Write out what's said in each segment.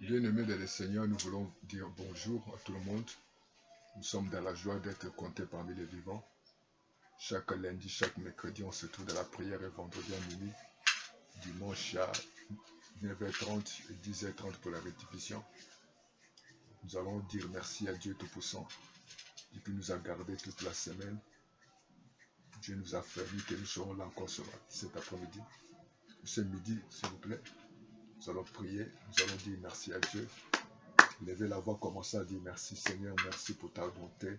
Bien-aimés dans le Seigneur, nous voulons dire bonjour à tout le monde. Nous sommes dans la joie d'être comptés parmi les vivants. Chaque lundi, chaque mercredi, on se trouve dans la prière et vendredi à minuit. Dimanche à 9h30 et 10h30 pour la rectification. Nous allons dire merci à Dieu Tout-Puissant qui nous a gardés toute la semaine. Dieu nous a permis que nous serons là encore cet après-midi. Ce midi, s'il vous plaît, nous allons prier, nous allons dire merci à Dieu. Levez la voix, commencez à dire merci Seigneur, merci pour ta bonté,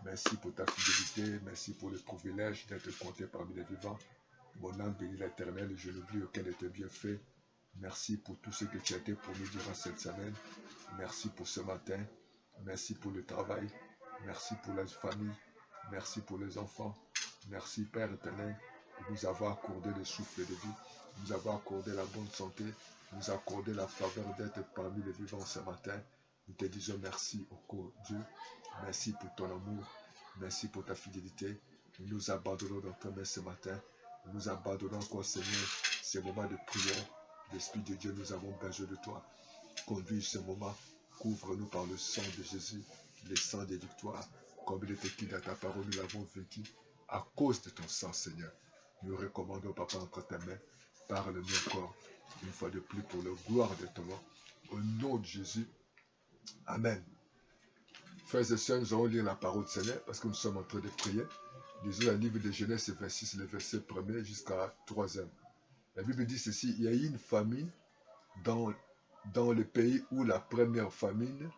merci pour ta fidélité, merci pour le privilège d'être compté parmi les vivants. Mon âme bénit l'Éternel et je n'oublie aucun de tes bienfaits. Merci pour tout ce que tu as été pour nous durant cette semaine. Merci pour ce matin. Merci pour le travail. Merci pour la famille. Merci pour les enfants. Merci Père éternel de nous avoir accordé le souffle de vie, de nous avoir accordé la bonne santé, de nous accorder la faveur d'être parmi les vivants ce matin. Nous te disons merci au Dieu. Merci pour ton amour. Merci pour ta fidélité. Nous nous abandonnons dans ta main ce matin. Nous nous abandonnons encore, Seigneur, ces moments de prière. L'Esprit de Dieu, nous avons besoin de toi. Conduis ce moment. Couvre-nous par le sang de Jésus, le sang des victoires. Comme il est écrit dans ta parole, nous l'avons vécu à cause de ton sang, Seigneur. Nous recommandons, Papa, entre tes mains. Parle-nous encore, une fois de plus, pour la gloire de ton nom. Au nom de Jésus. Amen. Frères et sœurs, nous allons lire la parole du Seigneur parce que nous sommes en train de prier. Lisons le livre de Genèse 26, le verset 1er jusqu'à 3e. La Bible dit ceci, il y a eu une famine dans le pays où la première famine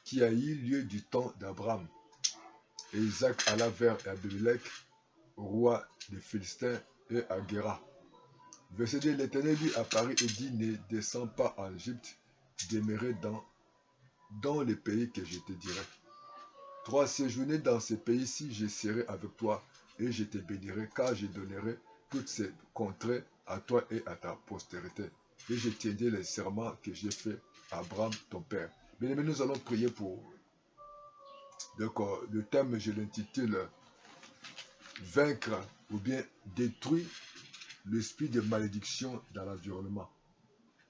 qui a eu lieu du temps d'Abraham. Et Isaac alla vers Abimelech, roi des Philistins, et à Guéra. Verset 2, l'Éternel lui apparut et dit, ne descends pas en Égypte, demeurer dans le pays que je te dirai. 3, séjourner dans ce pays-ci, je serai avec toi et je te bénirai, car je donnerai toutes ces contrées à toi et à ta postérité. Et je tiendrai les serments que j'ai faits à Abraham, ton père. Bien aimé, nous allons prier pour... Donc, le thème, je l'intitule Vaincre ou bien détruire l'esprit de malédiction dans l'environnement.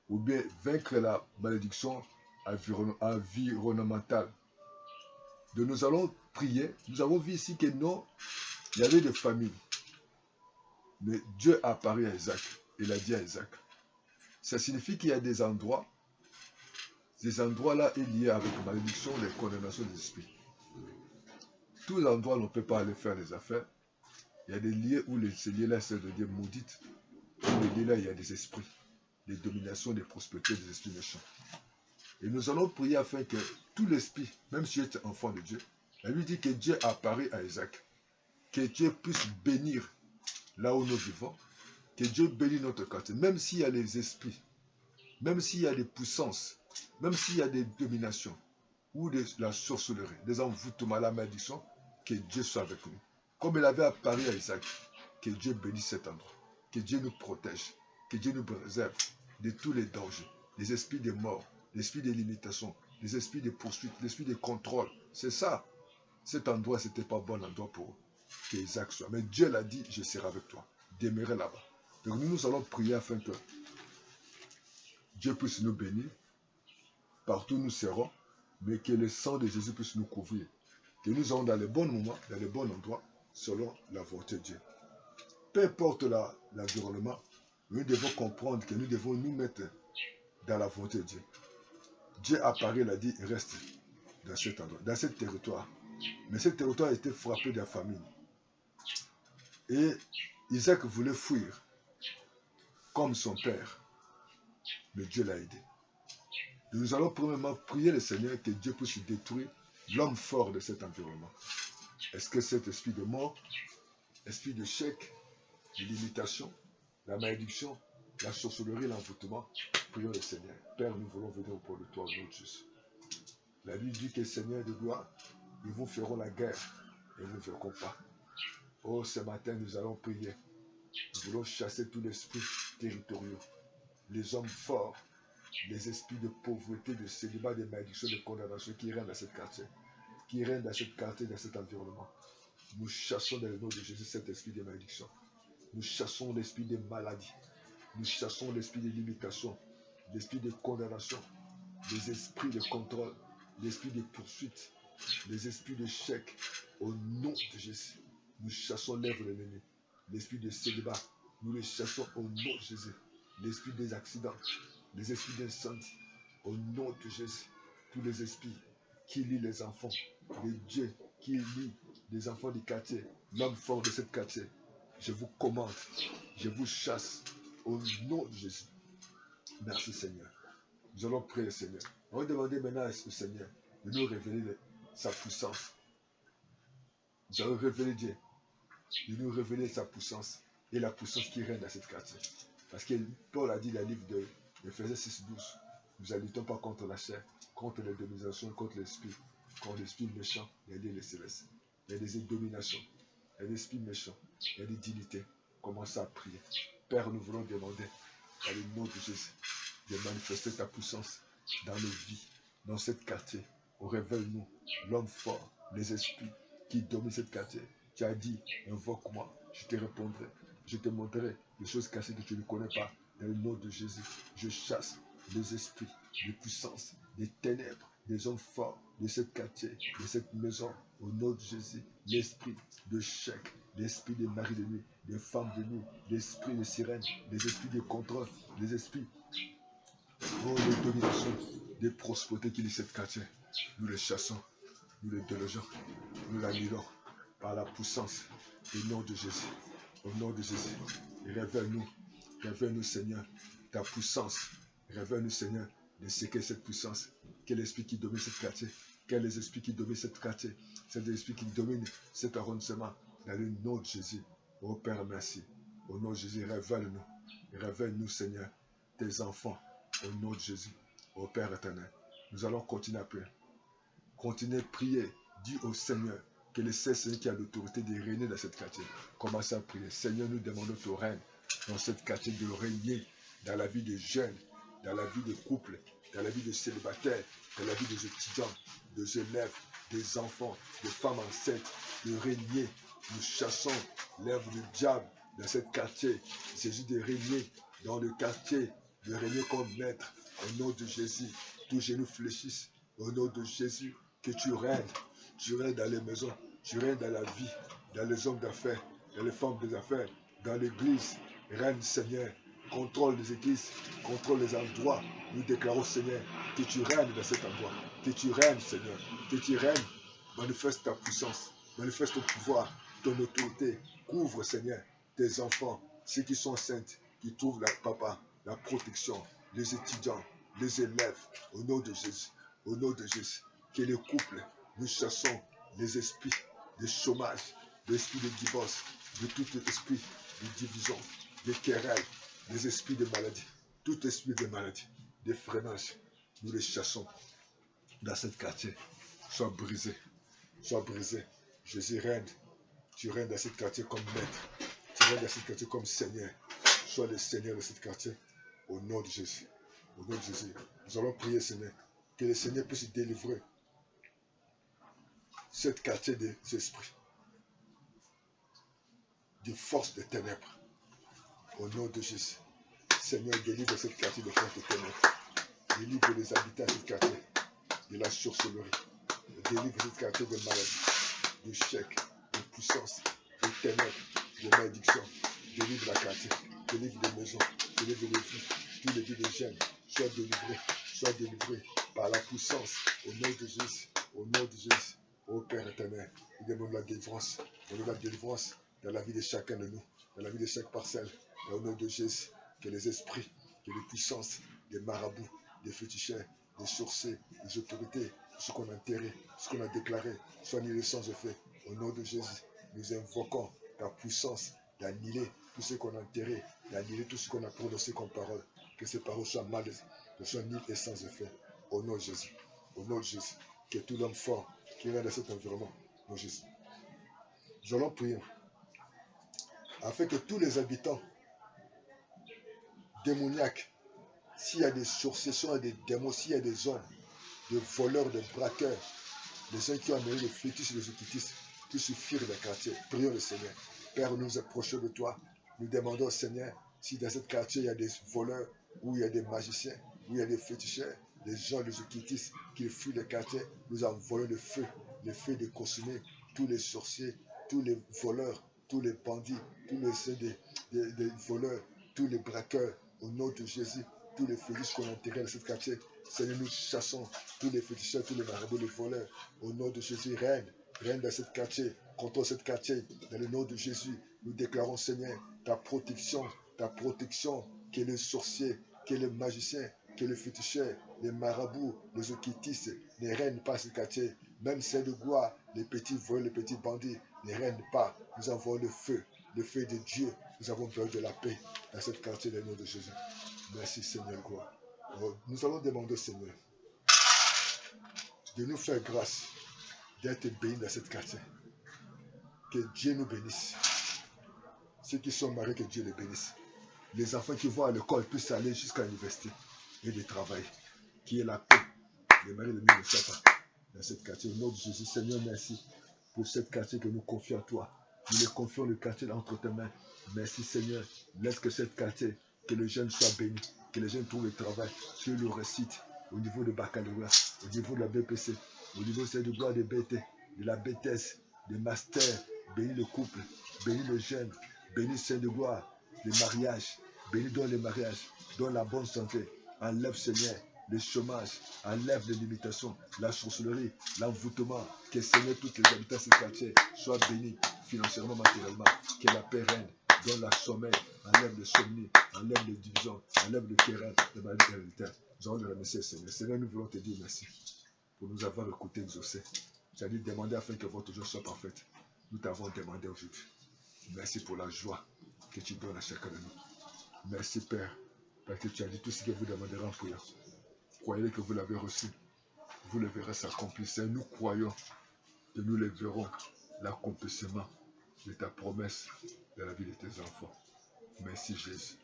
Ou bien vaincre la malédiction environnementale. Donc, nous allons prier. Nous avons vu ici que non, il y avait des familles. Mais Dieu a apparu à Isaac. Il a dit à Isaac. Ça signifie qu'il y a des endroits. Ces endroits-là est lié avec la malédiction, les condamnations des esprits. Tous les endroits où on ne peut pas aller faire les affaires. Il y a des lieux où ces lieux-là, c'est de dire maudites. Où les lieux-là, il y a des esprits. Des dominations, des prospérités, des esprits méchants. Et nous allons prier afin que tout l'esprit, même si tu es enfant de Dieu, elle lui dit que Dieu a apparu à Isaac. Que Dieu puisse bénir là où nous vivons. Que Dieu bénisse notre quartier. Même s'il y a des esprits, même s'il y a des puissances, même s'il y a des dominations, ou la sorcellerie, des envoûtements, la malédiction, que Dieu soit avec nous. Comme il avait apparu à Isaac, que Dieu bénisse cet endroit. Que Dieu nous protège. Que Dieu nous préserve de tous les dangers. Les esprits de mort, l'esprit de limitation, les esprits de poursuite, l'esprit de contrôle. C'est ça. Cet endroit, ce n'était pas bon endroit pour que Isaac soit. Mais Dieu l'a dit, je serai avec toi. Demeurez là-bas. Donc nous allons prier afin que Dieu puisse nous bénir. Partout où nous serons. Mais que le sang de Jésus puisse nous couvrir. Que nous serons dans les bons moments, dans les bons endroits, selon la volonté de Dieu. Peu importe l'environnement, nous devons comprendre que nous devons nous mettre dans la volonté de Dieu. Dieu apparaît, il a dit, reste dans cet endroit, dans ce territoire. Mais ce territoire a été frappé de la famine. Et Isaac voulait fuir, comme son père. Mais Dieu l'a aidé. Nous allons premièrement prier le Seigneur que Dieu puisse détruire l'homme fort de cet environnement. Est-ce que cet esprit de mort, esprit de chèque, de limitation, la malédiction, la sorcellerie, l'envoûtement, prions le Seigneur. Père, nous voulons venir auprès de toi au nom de Jésus. La Bible dit que le Seigneur de gloire, nous vous ferons la guerre et nous ne verrons pas. Oh, ce matin, nous allons prier. Nous voulons chasser tous les esprits territoriaux, les hommes forts, les esprits de pauvreté, de célibat, de malédiction, de condamnation qui règnent dans ce quartier, qui règnent dans ce quartier, dans cet environnement. Nous chassons dans le nom de Jésus cet esprit de malédiction. Nous chassons l'esprit de maladie. Nous chassons l'esprit de limitation. l'esprit de condamnation, les esprits de contrôle, l'esprit de poursuite, les esprits de chèque. Au nom de Jésus, nous chassons l'œuvre de l'ennemi. L'esprit de célibat, nous le chassons au nom de Jésus. L'esprit des accidents, les esprits d'incendie, au nom de Jésus. Tous les esprits qui lient les enfants, les dieux qui lient les enfants du quartier, l'homme fort de ce quartier. Je vous commande, je vous chasse au nom de Jésus. Merci Seigneur. Nous allons prier Seigneur. On va demander maintenant au Seigneur de nous révéler sa puissance. Nous allons révéler Dieu, de nous révéler sa puissance et la puissance qui règne dans cette quartier. Parce que Paul a dit dans le livre de Ephésiens 6:12, nous ne luttons pas contre la chair, contre les dominations, contre l'esprit méchant, il y a des célestes. Il y a des dominations, il y a des esprits méchants, il y a des dignités. Commencez à prier. Père, nous voulons demander, dans le nom de Jésus, de manifester ta puissance dans nos vies, dans ce quartier. Révèle-nous l'homme fort, les esprits qui dominent ce quartier. Tu as dit, invoque-moi, je te répondrai. Je te montrerai des choses cachées que tu ne connais pas. Dans le nom de Jésus, je chasse les esprits, les puissances, les ténèbres, des hommes forts de ce quartier, de cette maison. Au nom de Jésus, l'esprit de chèque, l'esprit des maris de nuit, des femmes de nuit, l'esprit de sirène, les esprits de contrôle, les esprits de domination, des prospérités qui lient ce quartier. Nous les chassons, nous les délogeons, nous l'annulons par la puissance du nom de Jésus. Au nom de Jésus, révèle-nous Seigneur, ta puissance. Révèle-nous Seigneur, de ce qu'est cette puissance. Quel esprit qui domine ce quartier? Quel est l'esprit qui domine ce quartier? C'est l'esprit qui domine cet arrondissement. Dans le nom de Jésus. Oh Père, merci. Au nom de Jésus, révèle-nous. Révèle-nous Seigneur, tes enfants. Au nom de Jésus. Oh Père éternel, nous allons continuer à prier. Continuez à prier. Dis au Seigneur que le Seigneur qui a l'autorité de régner dans cette quartier. Commencez à prier. Seigneur, nous demandons ton règne dans cette quartier, de régner dans la vie des jeunes, dans la vie des couples, dans la vie des célibataires, dans la vie des étudiants, des élèves, des enfants, des femmes enceintes, de régner. Nous chassons l'œuvre du diable dans ce quartier. Il s'agit de régner dans le quartier, de régner comme maître. Au nom de Jésus, tous genoux fléchissent. Au nom de Jésus, que tu règnes. Tu règnes dans les maisons, tu règnes dans la vie, dans les hommes d'affaires, dans les femmes des affaires, dans l'église. Règne Seigneur, contrôle les églises, contrôle les endroits. Nous déclarons Seigneur que tu règnes dans cet endroit, que tu règnes Seigneur, que tu règnes. Manifeste ta puissance, manifeste ton pouvoir, ton autorité. Couvre Seigneur tes enfants, ceux qui sont saints, qui trouvent la protection, les étudiants, les élèves, au nom de Jésus, au nom de Jésus. Que les couples, nous chassons les esprits de chômage, l'esprit de divorce, de tout esprit de division, de querelles, les esprits de maladie, tout esprit de maladie, de freinage, nous les chassons dans ce quartier. Sois brisé, sois brisé. Jésus règne, tu règnes dans ce quartier comme maître, tu règnes dans ce quartier comme Seigneur. Sois le Seigneur de ce quartier, au nom de Jésus. Au nom de Jésus, nous allons prier Seigneur, que le Seigneur puisse délivrer cet quartier des esprits, des forces des ténèbres. Au nom de Jésus. Seigneur, délivre cette quartier de forces des ténèbres. Délivre les habitants de ce quartier de la sorcellerie. Délivre ce quartier de maladies, de chèques, de puissance, de ténèbres, de malédiction. Délivre la quartier, délivre les maisons, délivre les vies, tous les vies des jeunes. Sois délivré par la puissance. Au nom de Jésus. Au nom de Jésus. Ô Père éternel, nous demandons la délivrance. Nous demandons la délivrance dans la vie de chacun de nous, dans la vie de chaque parcelle. Et au nom de Jésus, que les esprits, que les puissances, des marabouts, des féticheurs, des sorciers, des autorités, ce qu'on a enterré, ce qu'on a déclaré, soient annulés sans effet. Au nom de Jésus, nous invoquons ta puissance d'annuler tout ce qu'on a enterré, d'annuler tout ce qu'on a prononcé comme parole. Que ces paroles soient mauvaises, que soient nulles et sans effet. Au nom de Jésus. Au nom de Jésus. Que tout l'homme fort qui vient dans cet environnement, au nom de Jésus. Nous allons prier afin que tous les habitants démoniaques, s'il y a des sorciers, s'il y a des démons, s'il y a des hommes, des voleurs, des braqueurs, des gens qui ont amené les fétiches et les occultistes, puissent fuir les quartiers. Prions le Seigneur. Père, nous nous approchons de toi. Nous demandons au Seigneur, si dans ce quartier il y a des voleurs ou il y a des magiciens, où il y a des féticheurs, les gens, les occultistes qui fuient les quartiers, nous envoyons le feu de consumer tous les sorciers, tous les voleurs, tous les bandits, tous les des voleurs, tous les braqueurs, au nom de Jésus, tous les fétiches qu'on a enterrés dans ce quartier. Seigneur, nous chassons tous les féticheurs, tous les marabouts, les voleurs. Au nom de Jésus, règne dans ce quartier, contrôle ce quartier. Dans le nom de Jésus, nous déclarons, Seigneur, ta protection, que les sorciers, que les magiciens, que les féticheurs, les marabouts, les occultistes ne règnent pas ce quartier. Même celles de gloire, les petits voleurs, les petits bandits ne règnent pas. Nous avons le feu de Dieu. Nous avons besoin de la paix dans ce quartier dans le nom de Jésus. Merci Seigneur, gloire. Nous allons demander, Seigneur, de nous faire grâce d'être bénis dans cette quartier. Que Dieu nous bénisse. Ceux qui sont mariés, que Dieu les bénisse. Les enfants qui vont à l'école puissent aller jusqu'à l'université et de travailler. Qui est la paix. Les maris de nous ne savent pas dans cette quartier. Au nom de Jésus, Seigneur, merci pour cette quartier que nous confions à toi. Nous les confions le quartier entre tes mains. Merci Seigneur. Laisse que cette quartier, que les jeunes soient bénis, que les jeunes trouvent le travail, que le réussite au niveau de baccalauréat, au niveau de la BPC, au niveau de gloire des BT, de la BTS, des masters. Bénis le couple, bénis les jeunes, bénis Saint de gloire, les mariages, bénis dans les mariages, donne la bonne santé. Enlève Seigneur le chômage, enlève les limitations, la sorcellerie, l'envoûtement, que Seigneur, tous les habitants de ce quartier soient bénis financièrement, matériellement, que la paix règne, donne la sommeil, enlève le sommeil, enlève les divisions, enlève le terrain, le mal de nous allons te remercier, Seigneur. Seigneur, nous voulons te dire merci pour nous avoir écouté, exaucé. Tu as dit demander afin que votre joie soit parfaite. Nous t'avons demandé aujourd'hui. Merci pour la joie que tu donnes à chacun de nous. Merci, Père, parce que tu as dit tout ce que vous demanderez en prière. Croyez que vous l'avez reçu. Vous le verrez s'accomplir. Nous croyons que nous le verrons, l'accomplissement de ta promesse dans la vie de tes enfants. Merci Jésus.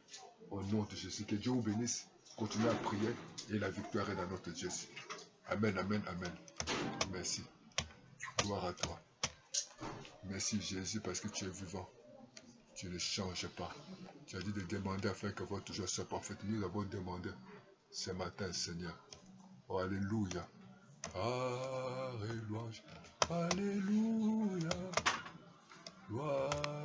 Au nom de Jésus, que Dieu vous bénisse. Continuez à prier et la victoire est dans notre Jésus. Amen, amen, amen. Merci. Gloire à toi. Merci Jésus parce que tu es vivant. Tu ne changes pas. Tu as dit de demander afin que votre joie soit parfaite. Nous avons demandé ce matin, Seigneur. Oh, alléluia. Alléluia. Alléluia. Gloire.